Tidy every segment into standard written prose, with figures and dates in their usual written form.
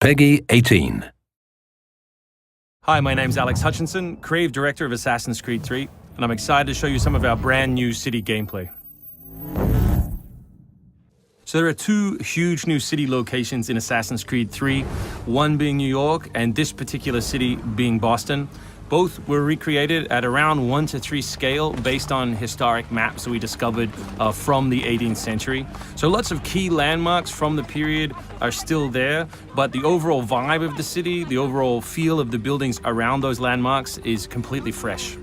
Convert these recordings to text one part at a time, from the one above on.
PEGI 18. Hi, my name's Alex Hutchinson, Creative Director of Assassin's Creed 3, and I'm excited to show you some of our brand new city gameplay. So there are two huge new city locations in Assassin's Creed 3, one being New York and this particular city being Boston. Both were recreated at around 1:3 scale based on historic maps that we discovered from the 18th century. So lots of key landmarks from the period are still there, but the overall vibe of the city, the overall feel of the buildings around those landmarks is completely fresh.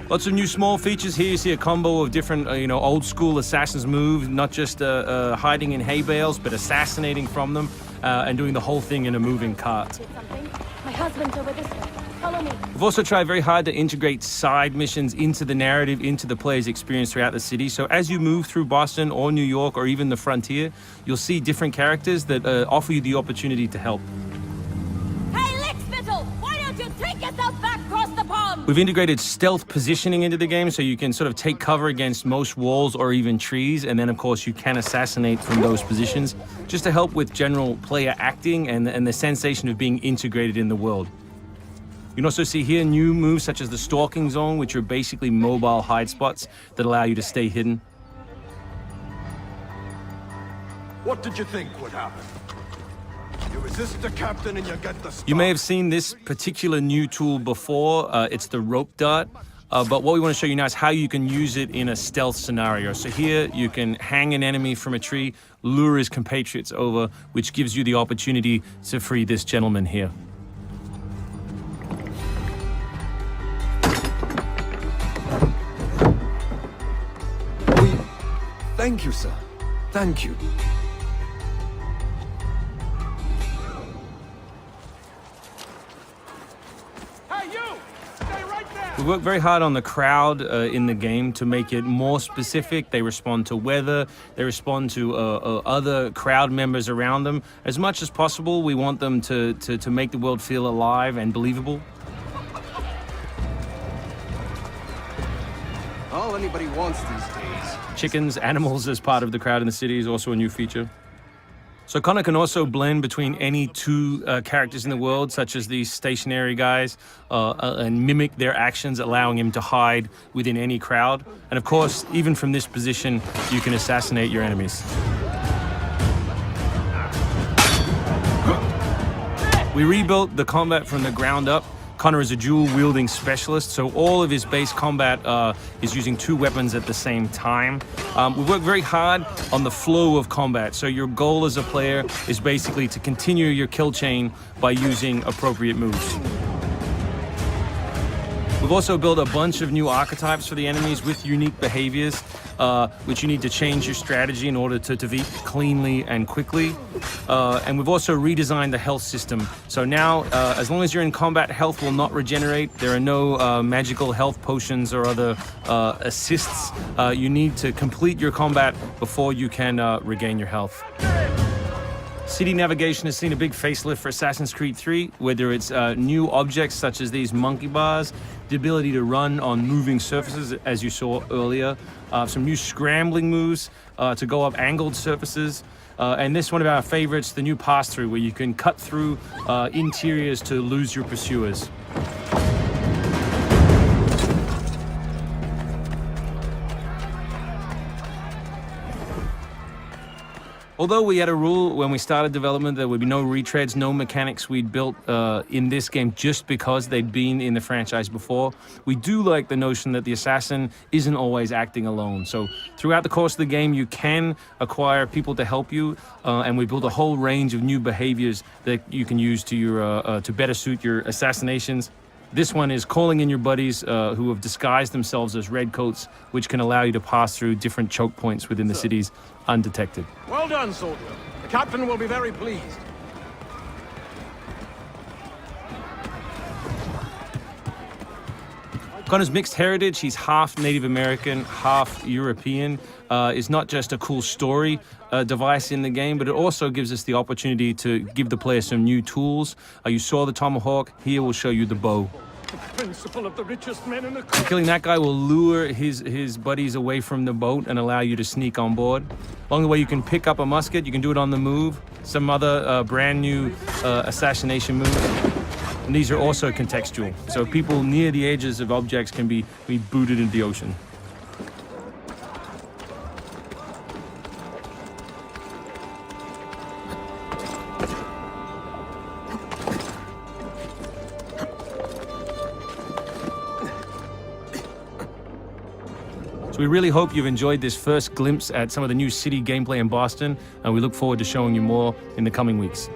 Lots of new small features here. You see a combo of different, old school assassins moves, not just hiding in hay bales, but assassinating from them and doing the whole thing in a moving cart. My husband's over this way. Follow me. We've also tried very hard to integrate side missions into the narrative, into the player's experience throughout the city. So as you move through Boston or New York or even the frontier, you'll see different characters that offer you the opportunity to help. Hey, Lickspittle! Why don't you take yourself back across the pond? We've integrated stealth positioning into the game so you can sort of take cover against most walls or even trees, and then of course you can assassinate from those positions, just to help with general player acting and the sensation of being integrated in the world. You can also see here new moves such as the stalking zone, which are basically mobile hide spots that allow you to stay hidden. What did you think would happen? You resist the captain and you get the star. You may have seen this particular new tool before. It's the rope dart. But what we want to show you now is how you can use it in a stealth scenario. So here you can hang an enemy from a tree, lure his compatriots over, which gives you the opportunity to free this gentleman here. Thank you, sir. Thank you. Hey, you! Stay right there! We work very hard on the crowd in the game to make it more specific. They respond to weather, they respond to other crowd members around them. As much as possible, we want them to make the world feel alive and believable. All anybody wants these days. Chickens, animals as part of the crowd in the city is also a new feature. So Connor can also blend between any two characters in the world, such as these stationary guys, and mimic their actions, allowing him to hide within any crowd. And of course, even from this position, you can assassinate your enemies. We rebuilt the combat from the ground up. Connor is a dual-wielding specialist, so all of his base combat is using two weapons at the same time. We work very hard on the flow of combat, so your goal as a player is basically to continue your kill chain by using appropriate moves. We've also built a bunch of new archetypes for the enemies with unique behaviors, which you need to change your strategy in order to defeat cleanly and quickly. And we've also redesigned the health system. So now, as long as you're in combat, health will not regenerate. There are no magical health potions or other assists. You need to complete your combat before you can regain your health. City navigation has seen a big facelift for Assassin's Creed 3, whether it's new objects such as these monkey bars, the ability to run on moving surfaces, as you saw earlier, some new scrambling moves to go up angled surfaces, and this one of our favorites, the new pass-through, where you can cut through interiors to lose your pursuers. Although we had a rule when we started development, there would be no retreads, no mechanics we'd built in this game just because they'd been in the franchise before, we do like the notion that the assassin isn't always acting alone. So throughout the course of the game, you can acquire people to help you, and we built a whole range of new behaviors that you can use to your to better suit your assassinations. This one is calling in your buddies who have disguised themselves as redcoats, which can allow you to pass through different choke points within the cities undetected. Well done, soldier. The captain will be very pleased. Connor's mixed heritage, he's half Native American, half European, is not just a cool story device in the game, but it also gives us the opportunity to give the player some new tools. You saw the tomahawk, here we'll show you the bow. Principle of the richest men in the country. Killing that guy will lure his buddies away from the boat and allow you to sneak on board. Along the way, you can pick up a musket. You can do it on the move. Some other brand new assassination moves. And these are also contextual. So people near the edges of objects can be booted into the ocean. So we really hope you've enjoyed this first glimpse at some of the new city gameplay in Boston, and we look forward to showing you more in the coming weeks.